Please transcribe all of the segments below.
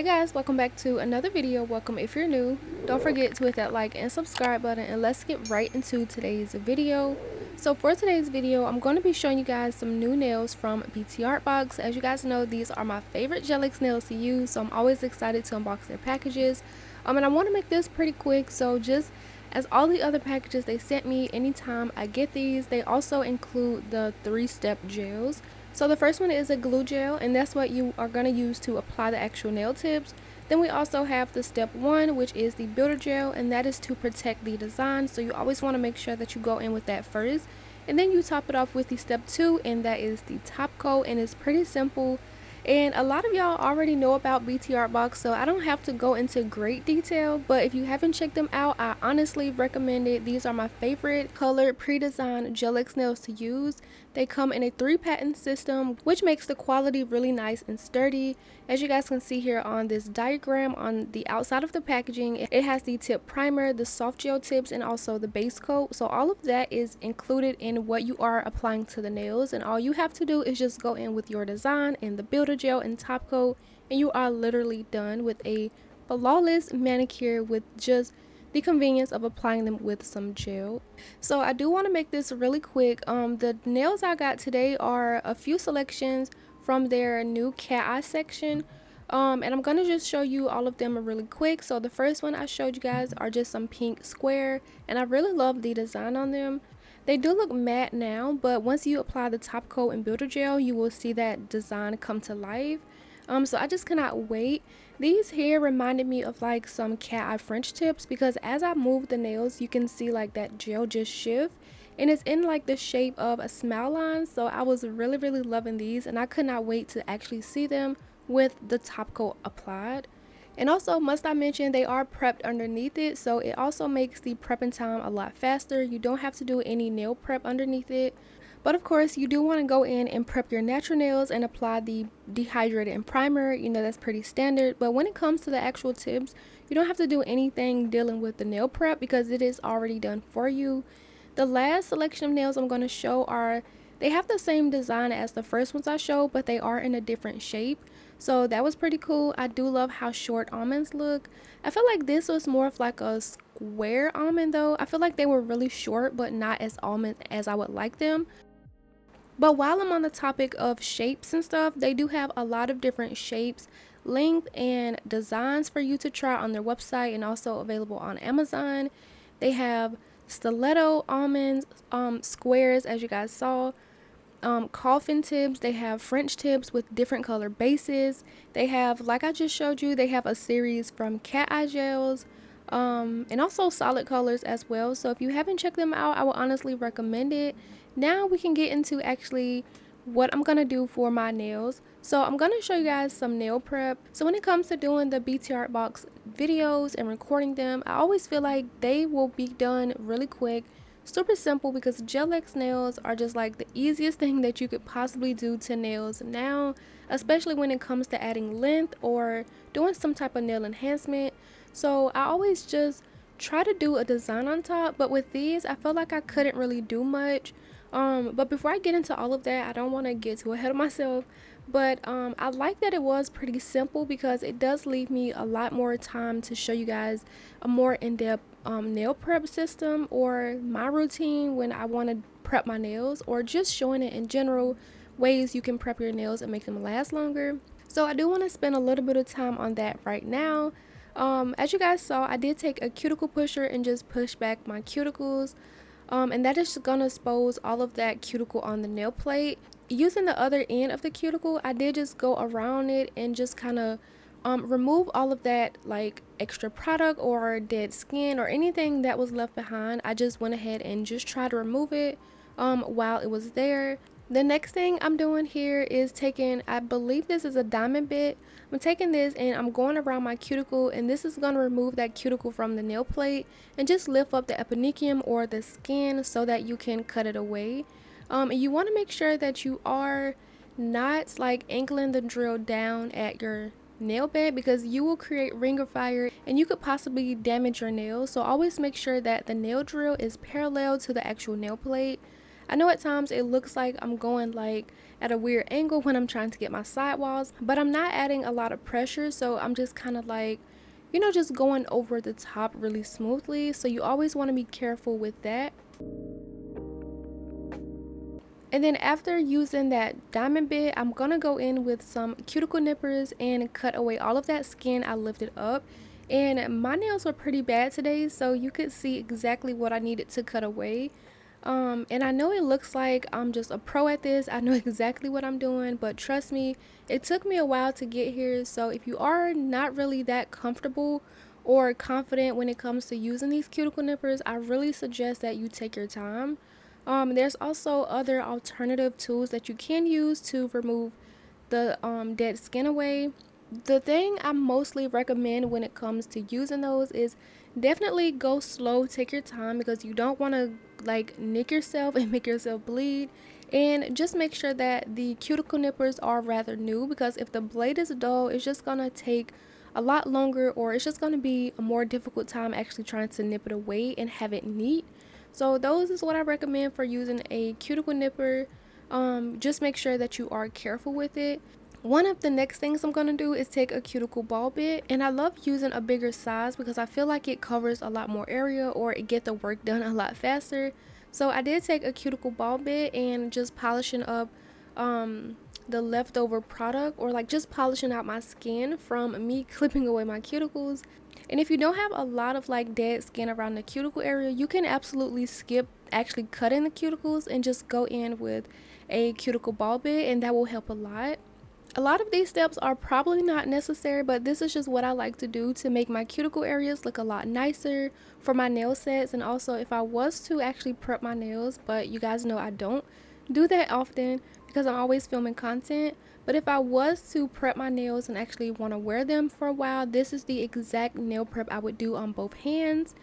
Hey guys, welcome back to another video. Welcome if you're new. Don't forget to hit that like and subscribe button, and let's get right into today's video. So for today's video, I'm going to be showing you guys some new nails from Btartbox. As you guys know, these are my favorite J-Lex nails to use, so I'm always excited to unbox their packages. And I want to make this pretty quick, so just as all the other packages they sent me, anytime I get these, they also include the 3-step gels. So the first one is a glue gel, and that's what you are going to use to apply the actual nail tips. Then we also have the step 1, which is the builder gel, and that is to protect the design. So you always want to make sure that you go in with that first. And then you top it off with the step 2, and that is the top coat, and it's pretty simple. And a lot of y'all already know about Btartbox, so I don't have to go into great detail, but if you haven't checked them out, I honestly recommend it. These are my favorite colored pre-designed J-Lex nails to use. They come in a 3-patent system, which makes the quality really nice and sturdy. As you guys can see here on this diagram on the outside of the packaging, it has the tip primer, the soft gel tips, and also the base coat. So all of that is included in what you are applying to the nails, and all you have to do is just go in with your design and the builder gel and top coat, and you are literally done with a flawless manicure with just the convenience of applying them with some gel. So I do want to make this really quick. The nails I got today are a few selections from their new Cateye section, and I'm gonna just show you all of them really quick. So the first one I showed you guys are just some pink square, and I really love the design on them. They do look matte now, but once you apply the top coat and builder gel, you will see that design come to life. So I just cannot wait. These here reminded me of like some cat eye French tips, because as I move the nails, you can see like that gel just shift, and it's in like the shape of a smile line. So I was really loving these, and I could not wait to actually see them with the top coat applied. And also, must I mention, they are prepped underneath it, so it also makes the prepping time a lot faster. You don't have to do any nail prep underneath it. But of course, you do want to go in and prep your natural nails and apply the dehydrated and primer. You know, that's pretty standard. But when it comes to the actual tips, you don't have to do anything dealing with the nail prep, because it is already done for you. The last selection of nails I'm going to show they have the same design as the first ones I showed, but they are in a different shape. So that was pretty cool. I do love how short almonds look. I feel like this was more of like a square almond though. I feel like they were really short, but not as almond as I would like them. But while I'm on the topic of shapes and stuff, they do have a lot of different shapes, length, and designs for you to try on their website, and also available on Amazon. They have stiletto almonds, squares, as you guys saw, coffin tips. They have French tips with different color bases. They have, like I just showed you, they have a series from Cateye gels, and also solid colors as well. So if you haven't checked them out, I would honestly recommend it. Now we can get into actually what I'm gonna do for my nails. So I'm gonna show you guys some nail prep. So when it comes to doing the Btartbox videos and recording them, I always feel like they will be done really quick, super simple, because J-Lex nails are just like the easiest thing that you could possibly do to nails now, especially when it comes to adding length or doing some type of nail enhancement. So I always just try to do a design on top, but with these I felt like I couldn't really do much. But before I get into all of that, I don't want to get too ahead of myself, but I like that it was pretty simple, because it does leave me a lot more time to show you guys a more in-depth nail prep system, or my routine when I want to prep my nails, or just showing it in general ways you can prep your nails and make them last longer. So I do want to spend a little bit of time on that right now. As you guys saw, I did take a cuticle pusher and just push back my cuticles. And that is gonna expose all of that cuticle on the nail plate. Using the other end of the cuticle, I did just go around it and just kind of remove all of that like extra product or dead skin or anything that was left behind. I just went ahead and just tried to remove it while it was there. The next thing I'm doing here is taking, I believe this is a diamond bit. I'm taking this and I'm going around my cuticle, and this is going to remove that cuticle from the nail plate and just lift up the eponychium or the skin so that you can cut it away. And you want to make sure that you are not like angling the drill down at your nail bed, because you will create ring of fire and you could possibly damage your nails. So always make sure that the nail drill is parallel to the actual nail plate. I know at times it looks like I'm going like at a weird angle when I'm trying to get my sidewalls, but I'm not adding a lot of pressure, so I'm just kind of like, you know, just going over the top really smoothly. So you always want to be careful with that. And then after using that diamond bit, I'm gonna go in with some cuticle nippers and cut away all of that skin I lifted up. And my nails were pretty bad today, so you could see exactly what I needed to cut away. And I know it looks like I'm just a pro at this. I know exactly what I'm doing, but trust me, it took me a while to get here. So if you are not really that comfortable or confident when it comes to using these cuticle nippers, I really suggest that you take your time. There's also other alternative tools that you can use to remove the dead skin away. The thing I mostly recommend when it comes to using those is definitely go slow, take your time, because you don't want to like nick yourself and make yourself bleed. And just make sure that the cuticle nippers are rather new, because if the blade is dull, it's just gonna take a lot longer, or it's just gonna be a more difficult time actually trying to nip it away and have it neat. So those is what I recommend for using a cuticle nipper. Just make sure that you are careful with it. One of the next things I'm going to do is take a cuticle ball bit, and I love using a bigger size because I feel like it covers a lot more area, or it get the work done a lot faster. So I did take a cuticle ball bit and just polishing up the leftover product, or like just polishing out my skin from me clipping away my cuticles. And if you don't have a lot of like dead skin around the cuticle area, you can absolutely skip actually cutting the cuticles and just go in with a cuticle ball bit, and that will help a lot. A lot of these steps are probably not necessary, but this is just what I like to do to make my cuticle areas look a lot nicer for my nail sets. And also if I was to actually prep my nails, but you guys know I don't do that often because I'm always filming content. But if I was to prep my nails and actually want to wear them for a while, this is the exact nail prep I would do on both hands.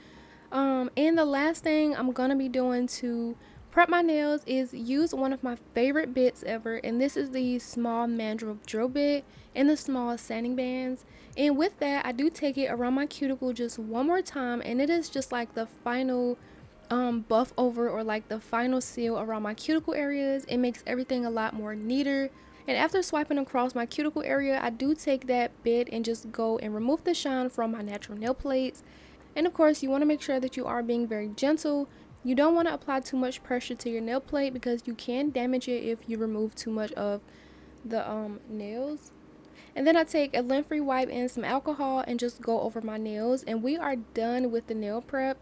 And the last thing I'm gonna be doing to prep my nails is use one of my favorite bits ever, and this is the small mandrel drill bit and the small sanding bands. And with that, I do take it around my cuticle just one more time, and it is just like the final buff over, or like the final seal around my cuticle areas. It makes everything a lot more neater. And after swiping across my cuticle area, I do take that bit and just go and remove the shine from my natural nail plates. And of course, you want to make sure that you are being very gentle. You don't want to apply too much pressure to your nail plate because you can damage it if you remove too much of the nails. And then I take a lint-free wipe and some alcohol and just go over my nails, and we are done with the nail prep.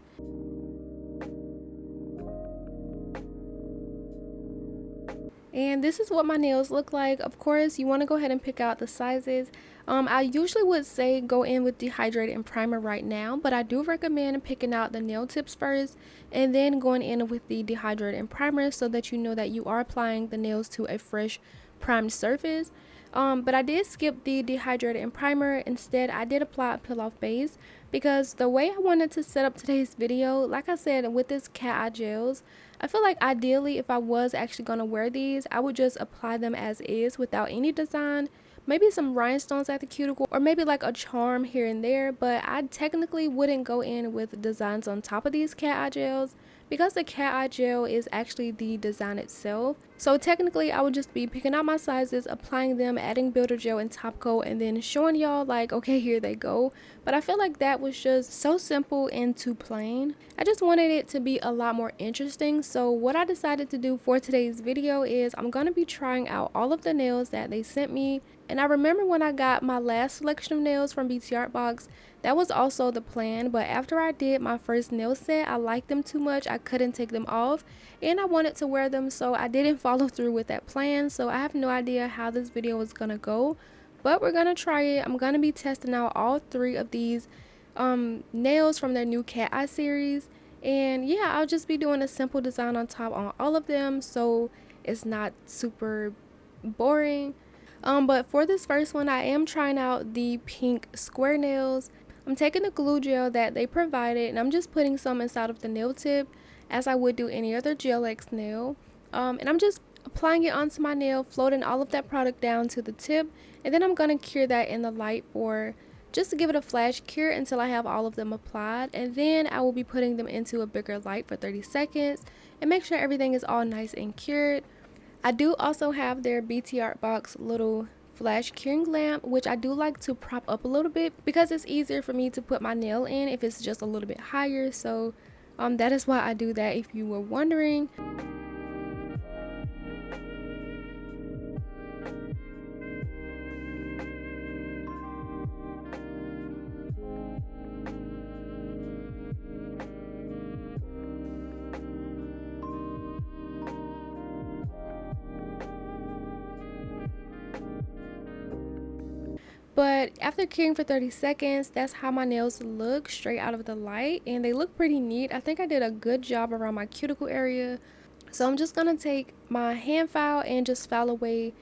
And this is what my nails look like. Of course, you want to go ahead and pick out the sizes. I usually would say go in with dehydrated and primer right now, but I do recommend picking out the nail tips first and then going in with the dehydrated and primer, so that you know that you are applying the nails to a fresh primed surface. But I did skip the dehydrated and primer. Instead, I did apply a peel off base, because the way I wanted to set up today's video, like I said, with this Cateye gels, I feel like ideally if I was actually going to wear these, I would just apply them as is without any design. Maybe some rhinestones at the cuticle, or maybe like a charm here and there, but I technically wouldn't go in with designs on top of these Cateye gels, because the Cateye gel is actually the design itself. So technically I would just be picking out my sizes, applying them, adding builder gel and top coat, and then showing y'all like, okay, here they go. But I feel like that was just so simple and too plain. I just wanted it to be a lot more interesting. So what I decided to do for today's video is I'm going to be trying out all of the nails that they sent me. And I remember when I got my last selection of nails from Btartbox, that was also the plan, but after I did my first nail set, I liked them too much. I couldn't take them off, and I wanted to wear them, so I didn't follow through with that plan. So I have no idea how this video is gonna go, but we're gonna try it. I'm gonna be testing out all 3 of these nails from their new Cateye series, and yeah, I'll just be doing a simple design on top on all of them, so it's not super boring. But for this first one, I am trying out the pink square nails. I'm taking the glue gel that they provided, and I'm just putting some inside of the nail tip as I would do any other Gel X nail. And I'm just applying it onto my nail, floating all of that product down to the tip, and then I'm going to cure that in the light for just to give it a flash cure until I have all of them applied, and then I will be putting them into a bigger light for 30 seconds and make sure everything is all nice and cured. I do also have their Btartbox little flash curing lamp, which I do like to prop up a little bit because it's easier for me to put my nail in if it's just a little bit higher. So that is why I do that, if you were wondering. But after curing for 30 seconds, that's how my nails look straight out of the light, and they look pretty neat. I think I did a good job around my cuticle area. So I'm just gonna take my hand file and just file away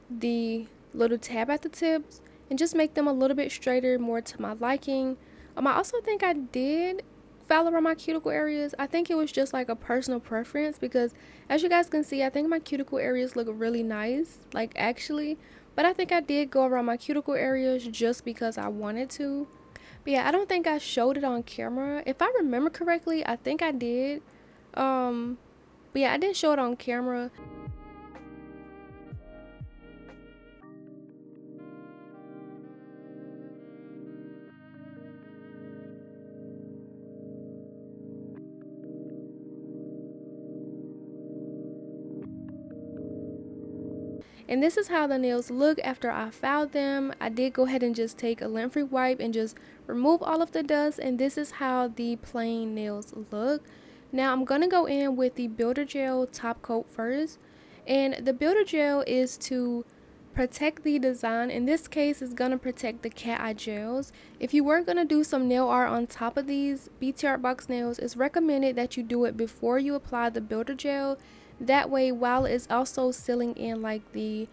the little tab at the tips and just make them a little bit straighter, more to my liking. I also think I did file around my cuticle areas. I think it was just like a personal preference because, as you guys can see, I think my cuticle areas look really nice, like actually. But I think I did go around my cuticle areas just because I wanted to. But yeah, I don't think I showed it on camera. If I remember correctly, I think I did. But yeah, I didn't show it on camera. And this is how the nails look after I filed them. I did go ahead and just take a lint-free wipe and just remove all of the dust, and this is how the plain nails look. Now I'm going to go in with the Builder Gel top coat first, and the Builder Gel is to protect the design. In this case, it's going to protect the cat eye gels. If you were going to do some nail art on top of these Btartbox nails, it's recommended that you do it before you apply the Builder Gel. That way, while it's also sealing in like the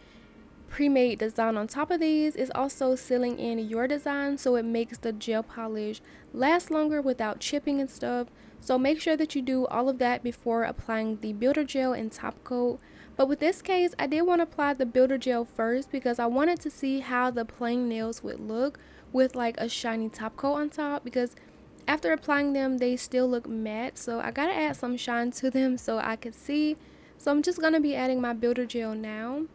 pre-made design on top of these, it's also sealing in your design, so it makes the gel polish last longer without chipping and stuff. So make sure that you do all of that before applying the Builder Gel and top coat. But with this case, I did want to apply the Builder Gel first because I wanted to see how the plain nails would look with like a shiny top coat on top, because after applying them, they still look matte. So I gotta add some shine to them so I could see. So I'm just going to be adding my Builder Gel now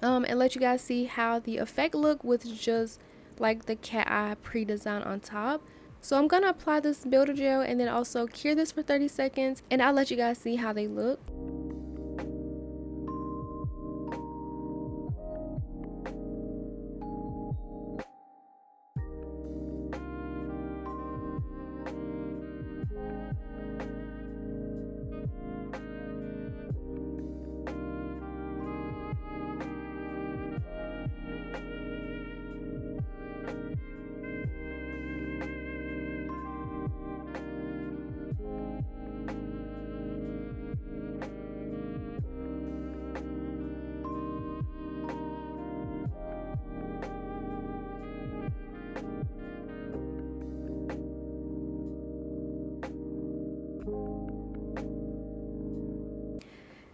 and let you guys see how the effect look with just like the cat eye pre-design on top. So I'm going to apply this Builder Gel and then also cure this for 30 seconds, and I'll let you guys see how they look.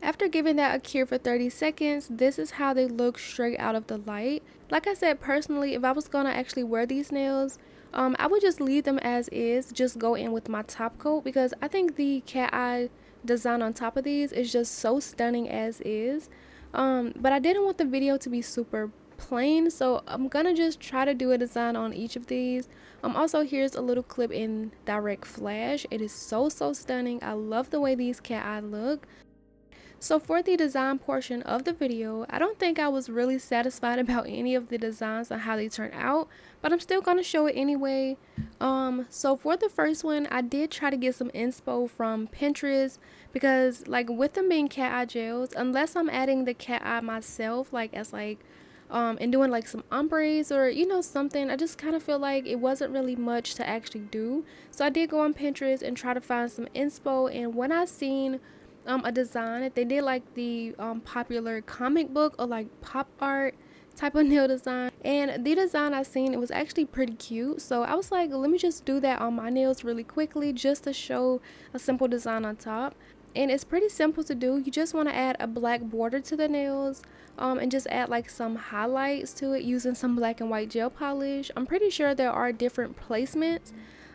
After giving that a cure for 30 seconds, this is how they look straight out of the light. Like I said, personally, if I was gonna actually wear these nails, I would just leave them as is, just go in with my top coat, because I think the cat eye design on top of these is just so stunning as is. But I didn't want the video to be super plain, so I'm gonna just try to do a design on each of these. Also, here's a little clip in direct flash. It is so stunning. I love the way these cat eye look. So for the design portion of the video, I don't think I was really satisfied about any of the designs on how they turned out, but I'm still going to show it anyway. So for the first one, I did try to get some inspo from Pinterest, because like with them being cat eye gels, unless I'm adding the cat eye myself, like as like and doing like some ombres or something, I just kind of feel like it wasn't really much to actually do. So I did go on Pinterest and try to find some inspo, and when I seen a design, if they did like the popular comic book or like pop art type of nail design, and the design I seen, it was actually pretty cute. So I was like, let me just do that on my nails really quickly, just to show a simple design on top. and it's pretty simple to do. You just want to add a black border to the nails, and just add like some highlights to it using some black and white gel polish. I'm pretty sure there are different placements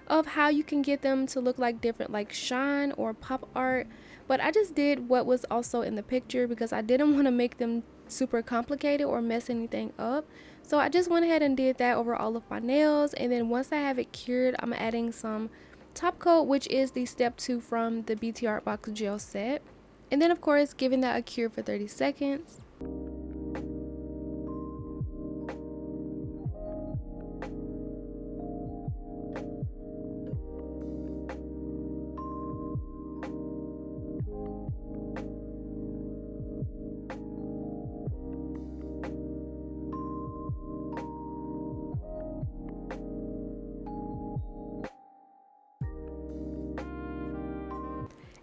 of how you can get them to look like different like shine or pop art, but I just did what was also in the picture because I didn't want to make them super complicated or mess anything up. So I just went ahead and did that over all of my nails, and then once I have it cured, I'm adding some top coat, which is the step 2 from the Btartbox gel set, and then of course giving that a cure for 30 seconds.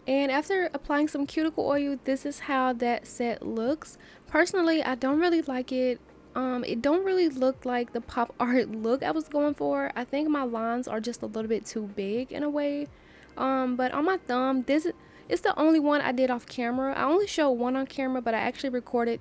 And after applying some cuticle oil, this is how that set looks. Personally, I don't really like it. It don't really look like the pop art look I was going for. I think my lines are just a little bit too big in a way. But on my thumb, this is the only one I did off camera. I only showed one on camera, but I actually recorded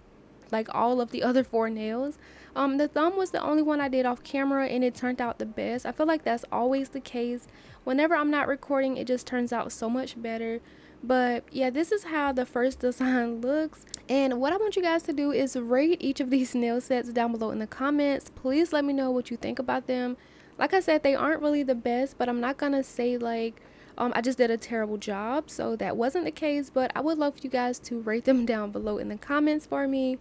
like all of the other 4 nails. The thumb was the only one I did off camera, and it turned out the best. I feel like that's always the case. Whenever I'm not recording, it just turns out so much better. But yeah, this is how the first design looks, and what I want you guys to do is rate each of these nail sets down below in the comments. Please let me know what you think about them. Like I said, they aren't really the best, but I'm not gonna say like I just did a terrible job, so that wasn't the case. But I would love for you guys to rate them down below in the comments for me.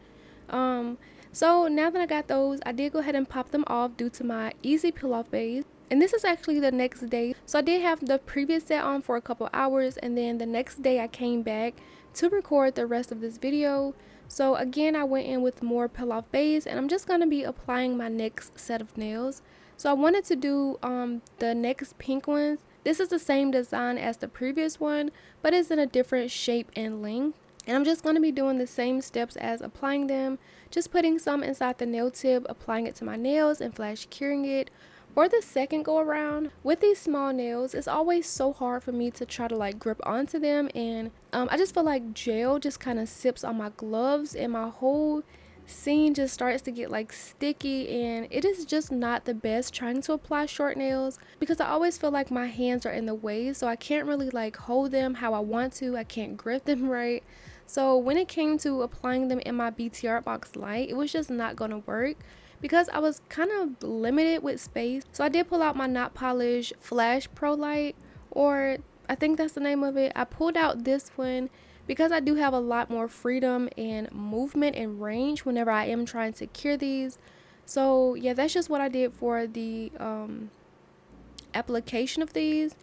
So now that I got those, I did go ahead and pop them off due to my easy peel off base. And this is actually the next day. So I did have the previous set on for a couple hours, and then the next day I came back to record the rest of this video. So again, I went in with more peel off base, and I'm just going to be applying my next set of nails. So I wanted to do the next pink ones. This is the same design as the previous one, but it's in a different shape and length. And I'm just going to be doing the same steps as applying them, just putting some inside the nail tip, applying it to my nails, and flash curing it. For the second go around with these small nails, it's always so hard for me to try to like grip onto them, and I just feel like gel just kind of sips on my gloves, and my whole scene just starts to get like sticky, and it is just not the best trying to apply short nails because I always feel like my hands are in the way, so I can't really like hold them how I want to. I can't grip them right. So when it came to applying them in my Btartbox light, it was just not gonna work because I was kind of limited with space. So I did pull out my Not Polish Flash Pro Light, or I think that's the name of it. I pulled out this one because I do have a lot more freedom and movement and range whenever I am trying to cure these. So yeah, that's just what I did for the application of these.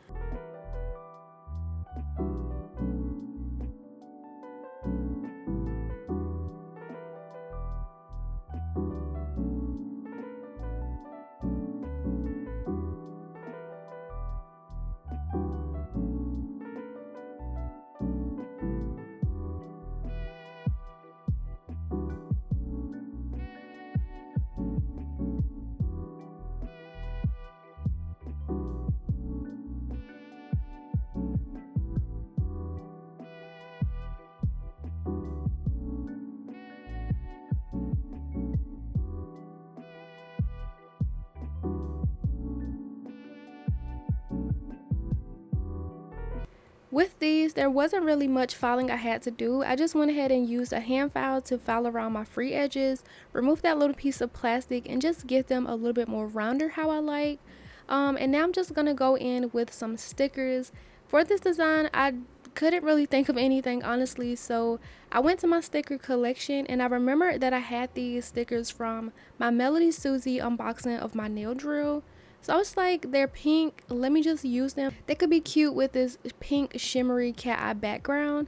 With these, there wasn't really much filing I had to do. I just went ahead and used a hand file to file around my free edges, remove that little piece of plastic, and just get them a little bit more rounder how I like. And now I'm just going to go in with some stickers. For this design, I couldn't really think of anything honestly, so I went to my sticker collection, and I remembered that I had these stickers from my Melody Susie unboxing of my nail drill. So I was like, they're pink, let me just use them. They could be cute with this pink shimmery cat eye background.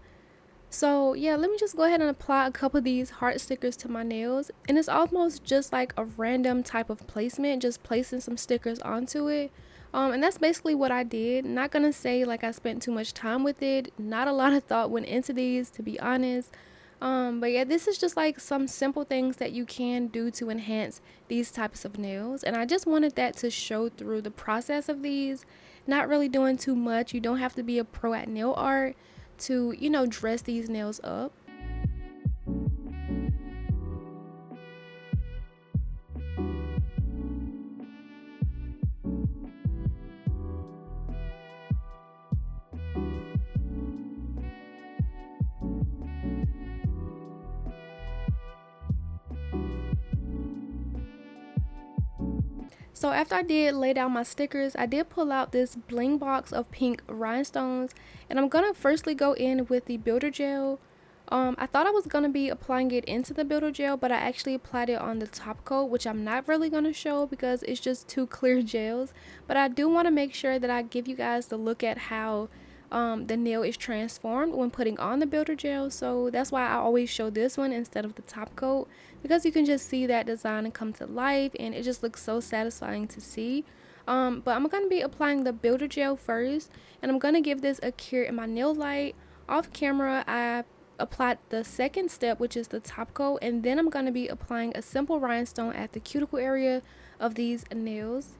So yeah, let me just go ahead and apply a couple of these heart stickers to my nails. And it's almost just like a random type of placement, just placing some stickers onto it. And that's basically what I did. Not gonna say like I spent too much time with it. Not a lot of thought went into these, to be honest. But yeah, this is just like some simple things that you can do to enhance these types of nails, and I just wanted that to show through the process of these. Not really doing too much. You don't have to be a pro at nail art to, dress these nails up. So after I did lay down my stickers, I did pull out this bling box of pink rhinestones, and I'm gonna firstly go in with the builder gel. I thought I was gonna be applying it into the builder gel, but I actually applied it on the top coat, which I'm not really gonna show because it's just two clear gels. But I do want to make sure that I give you guys the look at how the nail is transformed when putting on the builder gel. So that's why I always show this one instead of the top coat, because you can just see that design and come to life, and it just looks so satisfying to see. But I'm going to be applying the builder gel first, and I'm going to give this a cure in my nail light. Off camera, I applied the second step, which is the top coat, and then I'm going to be applying a simple rhinestone at the cuticle area of these nails.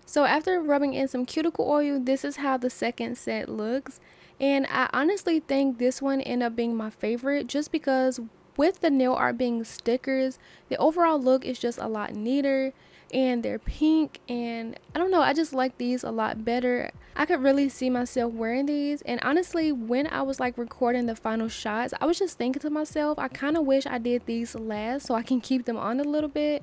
So after rubbing in some cuticle oil, this is how the second set looks. And I honestly think this one ended up being my favorite, just because with the nail art being stickers, the overall look is just a lot neater, and they're pink, and I don't know, I just like these a lot better. I could really see myself wearing these, and honestly, when I was like recording the final shots, I was just thinking to myself, I kind of wish I did these last so I can keep them on a little bit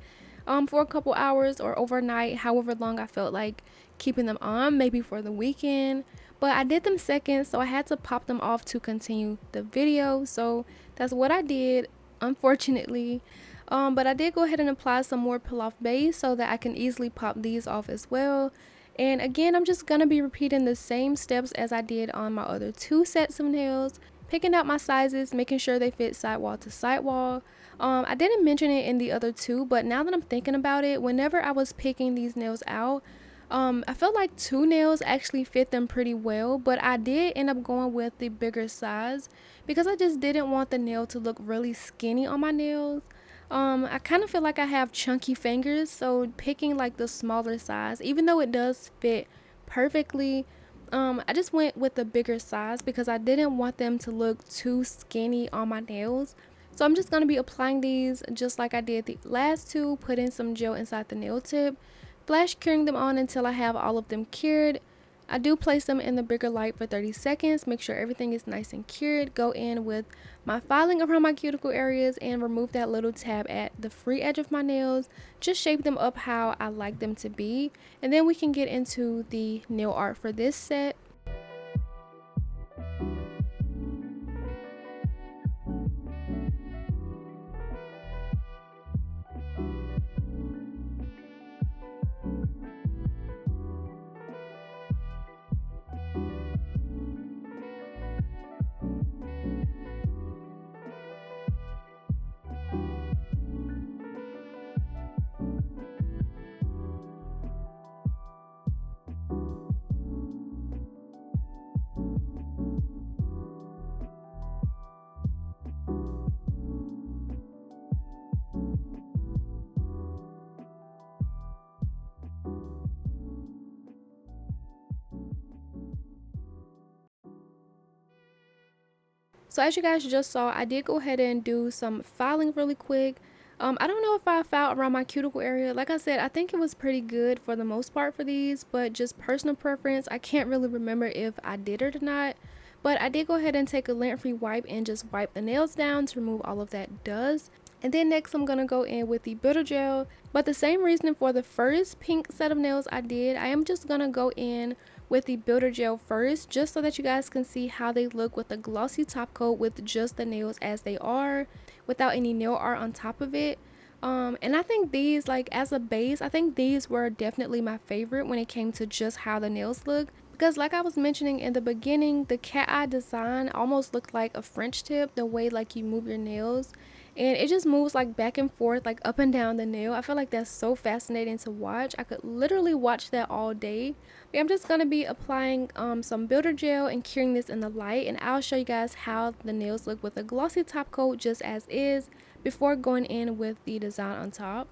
for a couple hours or overnight, however long I felt like keeping them on, maybe for the weekend. But I did them second, so I had to pop them off to continue the video. So that's what I did, unfortunately. But I did go ahead and apply some more peel off base so that I can easily pop these off as well. And again, I'm just gonna be repeating the same steps as I did on my other two sets of nails, picking out my sizes, making sure they fit sidewall to sidewall. I didn't mention it in the other two, but now that I'm thinking about it, whenever I was picking these nails out, I felt like two nails actually fit them pretty well, but I did end up going with the bigger size because I just didn't want the nail to look really skinny on my nails. I kind of feel like I have chunky fingers, so picking like the smaller size, even though it does fit perfectly, I just went with the bigger size because I didn't want them to look too skinny on my nails. So I'm just going to be applying these just like I did the last two, putting some gel inside the nail tip, flash curing them on until I have all of them cured. I do place them in the bigger light for 30 seconds, make sure everything is nice and cured, go in with my filing around my cuticle areas and remove that little tab at the free edge of my nails, just shape them up how I like them to be, and then we can get into the nail art for this set. So as you guys just saw, I did go ahead and do some filing really quick. I don't know if I found around my cuticle area. Like I said, I think it was pretty good for the most part for these, but just personal preference, I can't really remember if I did it or not. But I did go ahead and take a lint-free wipe and just wipe the nails down to remove all of that dust. And then next I'm going to go in with the builder gel. But the same reasoning for the first pink set of nails I did, I am just going to go in with the builder gel first, just so that you guys can see how they look with the glossy top coat with just the nails as they are, without any nail art on top of it. And I think these, like as a base, I think these were definitely my favorite when it came to just how the nails look. Because like I was mentioning in the beginning, the cat eye design almost looked like a French tip, the way like you move your nails. And it just moves like back and forth, like up and down the nail. I feel like that's so fascinating to watch. I could literally watch that all day. But I'm just going to be applying some builder gel and curing this in the light. And I'll show you guys how the nails look with a glossy top coat just as is, before going in with the design on top.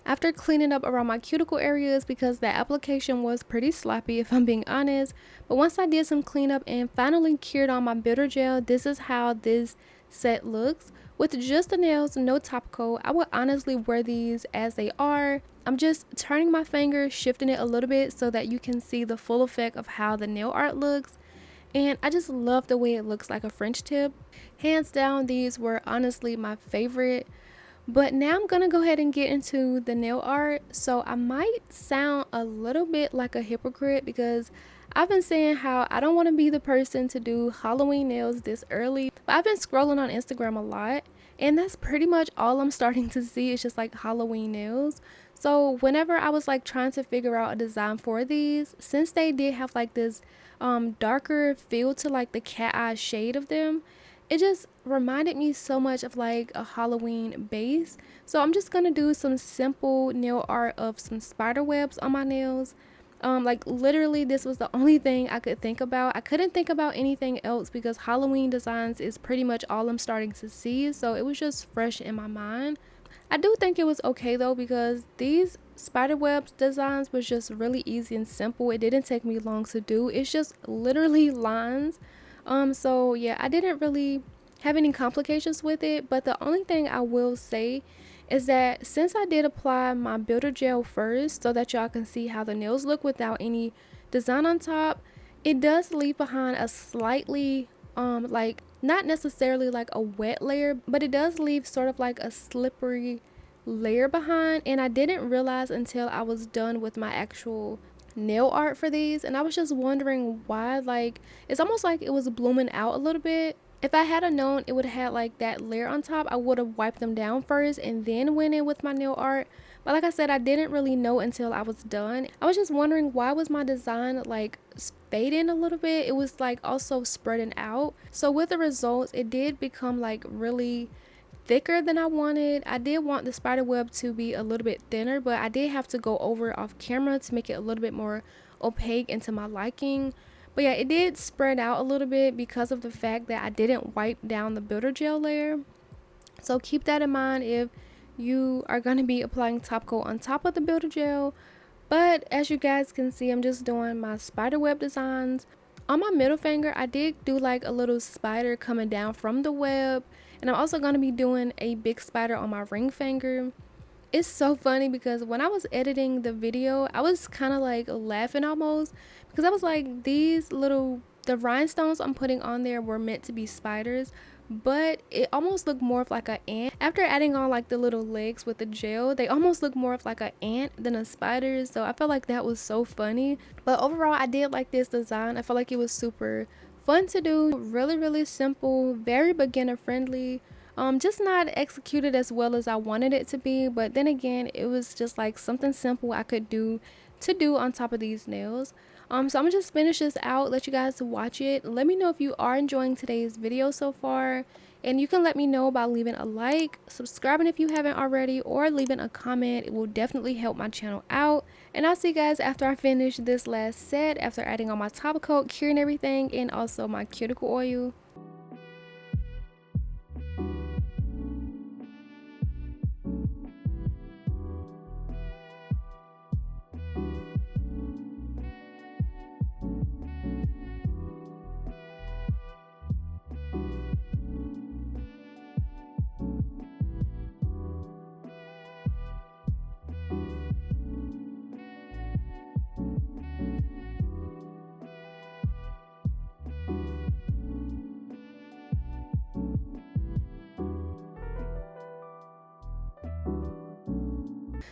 After cleaning up around my cuticle areas, because that application was pretty sloppy if I'm being honest, but once I did some cleanup and finally cured on my builder gel, this is how this set looks. With just the nails, no top coat, I would honestly wear these as they are. I'm just turning my finger, shifting it a little bit so that you can see the full effect of how the nail art looks. And I just love the way it looks like a French tip. Hands down, these were honestly my favorite. But now I'm gonna go ahead and get into the nail art. So I might sound a little bit like a hypocrite, because I've been saying how I don't want to be the person to do Halloween nails this early. But I've been scrolling on Instagram a lot, and that's pretty much all I'm starting to see is just like Halloween nails. So whenever I was like trying to figure out a design for these, since they did have like this darker feel to like the cat eye shade of them, it just reminded me so much of like a Halloween base. So I'm just gonna do some simple nail art of some spider webs on my nails. Like literally this was the only thing I could think about. I couldn't think about anything else because Halloween designs is pretty much all I'm starting to see, so it was just fresh in my mind. I do think it was okay though, because these spider webs designs was just really easy and simple. It didn't take me long to do. It's just literally lines. So yeah, I didn't really have any complications with it, but the only thing I will say is that since I did apply my builder gel first so that y'all can see how the nails look without any design on top, it does leave behind a slightly like not necessarily like a wet layer, but it does leave sort of like a slippery layer behind, and I didn't realize until I was done with my actual nail art for these, and I was just wondering why, like it's almost like it was blooming out a little bit. If I had known it would have had like that layer on top, I would have wiped them down first and then went in with my nail art. But like I said, I didn't really know until I was done. I was just wondering why was my design like fading a little bit. It was like also spreading out. So with the results, it did become like really thicker than I wanted. I did want the spider web to be a little bit thinner, but I did have to go over off camera to make it a little bit more opaque and to my liking. But yeah, it did spread out a little bit because of the fact that I didn't wipe down the builder gel layer. So keep that in mind if you are going to be applying top coat on top of the builder gel. But as you guys can see, I'm just doing my spider web designs. On my middle finger, I did do like a little spider coming down from the web. And I'm also going to be doing a big spider on my ring finger. It's so funny because when I was editing the video, I was kind of like laughing almost, because I was like, the rhinestones I'm putting on there were meant to be spiders, but it almost looked more of like an ant. After adding on like the little legs with the gel, they almost look more of like an ant than a spider. So I felt like that was so funny. But overall, I did like this design. I felt like it was super fun to do, really simple, very beginner friendly. Just not executed as well as I wanted it to be, but then again, it was just like something simple I could do on top of these nails. So I'm gonna just finish this out, let you guys watch it. Let me know if you are enjoying today's video so far, and you can let me know by leaving a like, subscribing if you haven't already, or leaving a comment. It will definitely help my channel out. And I'll see you guys after I finish this last set, after adding on my top coat, curing everything, and also my cuticle oil.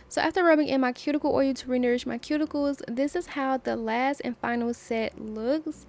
So after rubbing in my cuticle oil to re-nourish my cuticles, this is how the last and final set looks.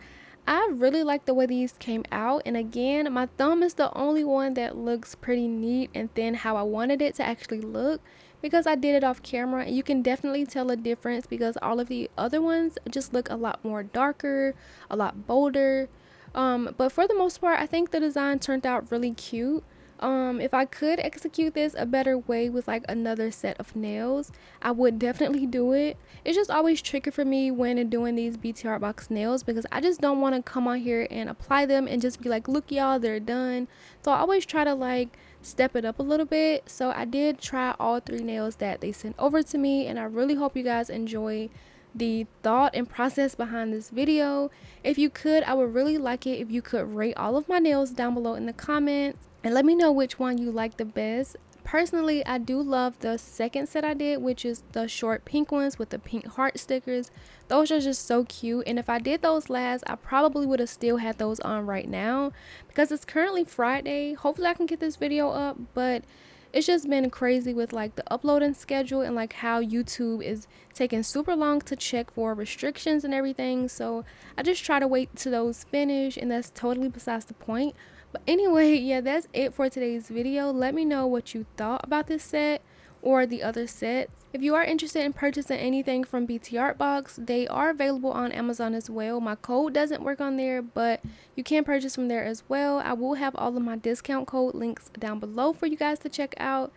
I really like the way these came out, and again, my thumb is the only one that looks pretty neat and thin how I wanted it to actually look, because I did it off camera, and you can definitely tell a difference because all of the other ones just look a lot more darker, a lot bolder. But for the most part, I think the design turned out really cute. If I could execute this a better way with like another set of nails, I would definitely do it. It's just always tricky for me when doing these Btartbox nails because I just don't want to come on here and apply them and just be like, look y'all, they're done. So I always try to like step it up a little bit. So I did try all 3 nails that they sent over to me, and I really hope you guys enjoy the thought and process behind this video. If you could, I would really like it if you could rate all of my nails down below in the comments and let me know which one you like the best. Personally, I do love the second set I did, which is the short pink ones with the pink heart stickers. Those are just so cute, and if I did those last, I probably would have still had those on right now because it's currently Friday. Hopefully I can get this video up, but it's just been crazy with like the uploading schedule and like how YouTube is taking super long to check for restrictions and everything. So I just try to wait till those finish, and that's totally besides the point. But anyway, yeah, that's it for today's video. Let me know what you thought about this set or the other sets. If you are interested in purchasing anything from Btartbox, they are available on Amazon as well. My code doesn't work on there, but you can purchase from there as well. I will have all of my discount code links down below for you guys to check out.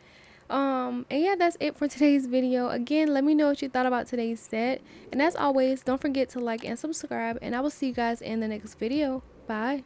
And yeah, that's it for today's video. Again, let me know what you thought about today's set, and as always, don't forget to like and subscribe, and I will see you guys in the next video. Bye.